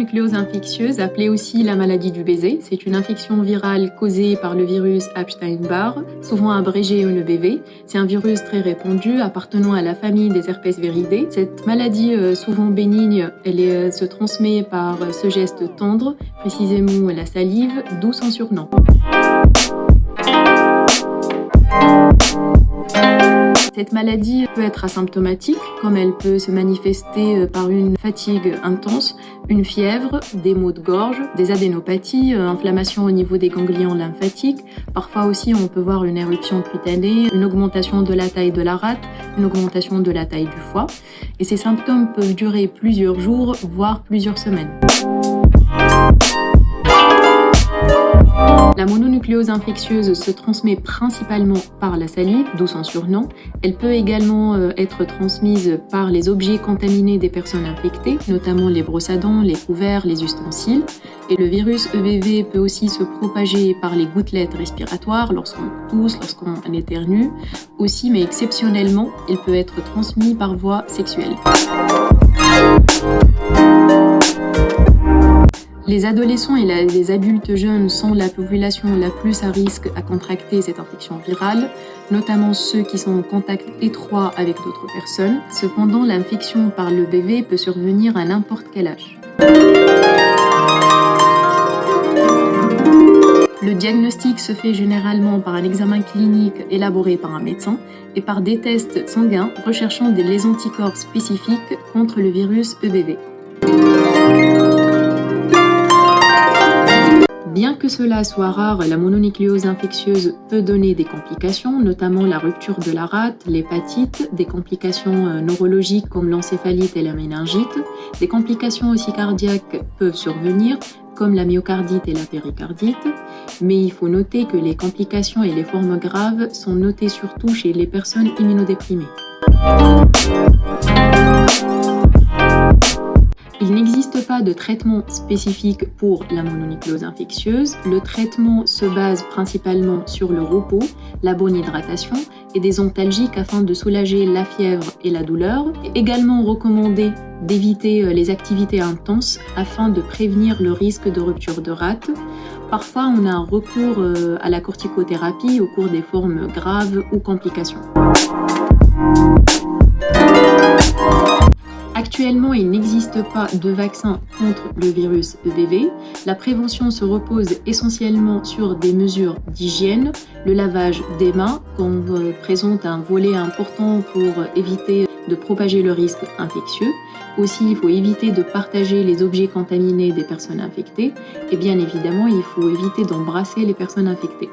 mononucléose infectieuse, appelée aussi la maladie du baiser, c'est une infection virale causée par le virus Epstein-Barr, souvent abrégé EBV. C'est un virus très répandu appartenant à la famille des herpesviridae. Cette maladie, souvent bénigne, elle se transmet par ce geste tendre, précisément la salive, d'où son surnom. Cette maladie peut être asymptomatique, comme elle peut se manifester par une fatigue intense, une fièvre, des maux de gorge, des adénopathies, inflammation au niveau des ganglions lymphatiques. Parfois aussi, on peut voir une éruption cutanée, une augmentation de la taille de la rate, une augmentation de la taille du foie. Et ces symptômes peuvent durer plusieurs jours, voire plusieurs semaines. La mononucléose infectieuse se transmet principalement par la salive, d'où son surnom. Elle peut également être transmise par les objets contaminés des personnes infectées, notamment les brosses à dents, les couverts, les ustensiles. Et le virus EBV peut aussi se propager par les gouttelettes respiratoires, lorsqu'on tousse, lorsqu'on éternue. Aussi, mais exceptionnellement, il peut être transmis par voie sexuelle. Les adolescents et les adultes jeunes sont la population la plus à risque à contracter cette infection virale, notamment ceux qui sont en contact étroit avec d'autres personnes. Cependant, l'infection par l'EBV peut survenir à n'importe quel âge. Le diagnostic se fait généralement par un examen clinique élaboré par un médecin et par des tests sanguins recherchant les anticorps spécifiques contre le virus EBV. Bien que cela soit rare, la mononucléose infectieuse peut donner des complications, notamment la rupture de la rate, l'hépatite, des complications neurologiques comme l'encéphalite et la méningite. Des complications aussi cardiaques peuvent survenir, comme la myocardite et la péricardite, mais il faut noter que les complications et les formes graves sont notées surtout chez les personnes immunodéprimées. Il n'existe pas de traitement spécifique pour la mononucléose infectieuse. Le traitement se base principalement sur le repos, la bonne hydratation et des antalgiques afin de soulager la fièvre et la douleur. Il est également recommandé d'éviter les activités intenses afin de prévenir le risque de rupture de rate. Parfois, on a un recours à la corticothérapie au cours des formes graves ou complications. Actuellement, il n'existe pas de vaccin contre le virus EBV. La prévention se repose essentiellement sur des mesures d'hygiène, le lavage des mains, qu'on présente un volet important pour éviter de propager le risque infectieux. Aussi, il faut éviter de partager les objets contaminés des personnes infectées. Et bien évidemment, il faut éviter d'embrasser les personnes infectées.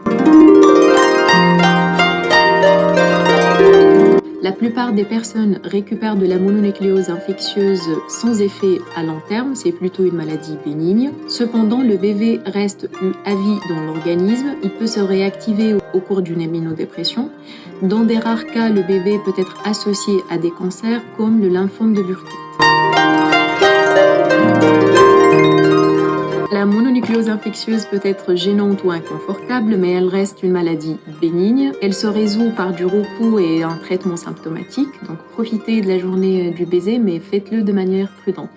La plupart des personnes récupèrent de la mononucléose infectieuse sans effet à long terme, c'est plutôt une maladie bénigne. Cependant, le BV reste à vie dans l'organisme, il peut se réactiver au cours d'une immunodépression. Dans des rares cas, le BV peut être associé à des cancers comme le lymphome de Burkitt. La mononucléose infectieuse peut être gênante ou inconfortable, mais elle reste une maladie bénigne. Elle se résout par du repos et un traitement symptomatique. Donc profitez de la journée du baiser, mais faites-le de manière prudente.